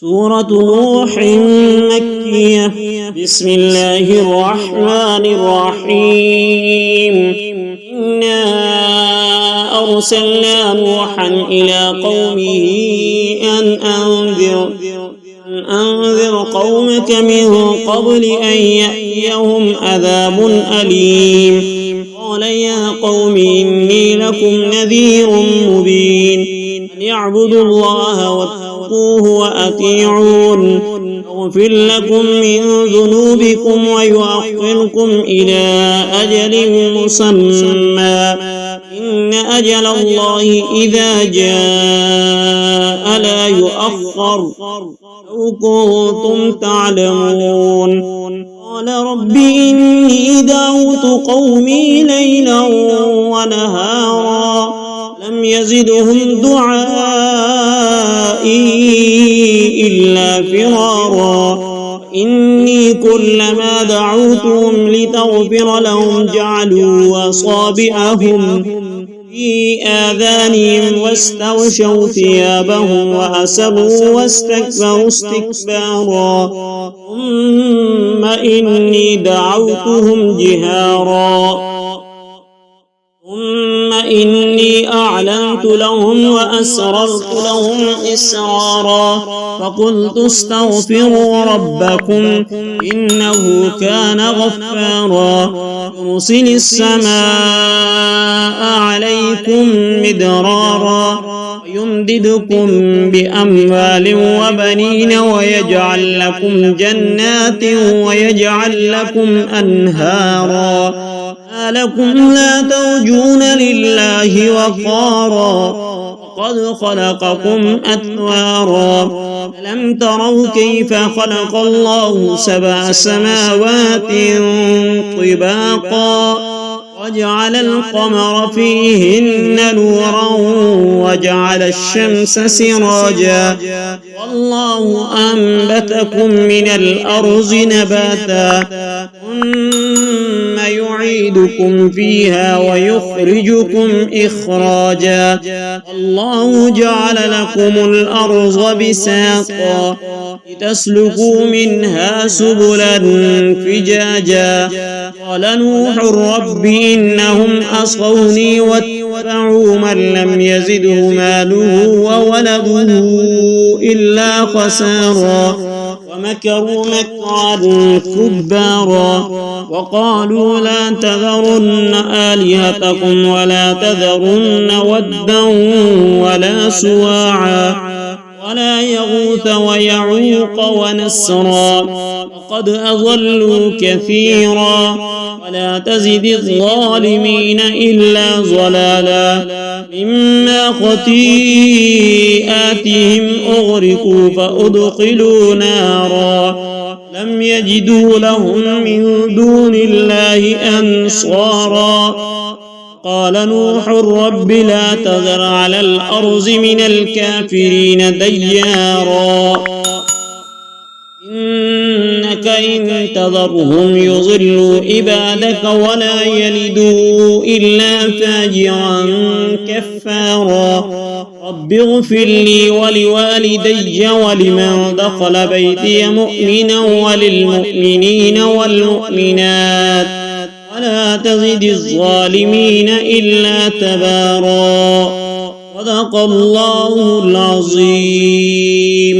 سورة نوح مكية. بسم الله الرحمن الرحيم. إنا أرسلنا نوحا إلى قومه أن أنذر قومك من قبل أن يأتيهم عذاب أليم. قال يا قوم إني لكم نذير مبين أن اعبدوا الله واتقوه وأطيعون يغفر لكم من ذنوبكم ويؤخركم إلى أجل مسمى إن أجل الله إذا جاء لا يؤخر لو كنتم تعلمون. قال رب إني دعوت قومي ليلا ونهارا لم يزدهم دعائي إلا فرارا. إني كلما دعوتهم لتغفر لهم جعلوا أصابعهم في آذانهم واستغشوا ثيابهم وأسروا واستكبروا استكبارا. ثم إني دعوتهم جهارا ثم إني أعلنت لهم وأسررت لهم إسرارا فقلت استغفروا ربكم إنه كان غفارا يرسل السماء عليكم مدرارا ويمددكم بأموال وبنين ويجعل لكم جنات ويجعل لكم أنهارا. ما لكم لا ترجون لله وقارا وقد خلقكم أطوارا. ألم تروا كيف خلق الله 7 سماوات طباقا وجعل القمر فيهن نورا وجعل الشمس سراجا والله أنبتكم من الأرض نباتا ثم يعيدكم فيها ويخرجكم إخراجا. الله جعل لكم الأرض بساطا لتسلكوا منها سبلا فجاجا. قال نوح رب إنهم عصوني واتبعوا من لم يزده ماله وولده إلا خسارا ومكروا مكرا كبارا. وقالوا لا تذرن آلهتكم ولا تذرن ودا ولا سواعا ولا يغوث ويعوق ونسرا وقد أضلوا كثيرا ولا تزد الظالمين إلا ضلالا. مما خطيئاتهم أغرقوا فأدخلوا نارا لم يجدوا لهم من دون الله أنصارا. قال نوح رب لا تذر على الأرض من الكافرين ديارا إنك إن تذرهم يضلوا عبادك ولا يلدوا إلا فاجرا كفارا. رب اغفر لي ولوالدي ولمن دخل بيتي مؤمنا وللمؤمنين والمؤمنات ولا تزد الظالمين إلا تبارا. صدق الله العظيم.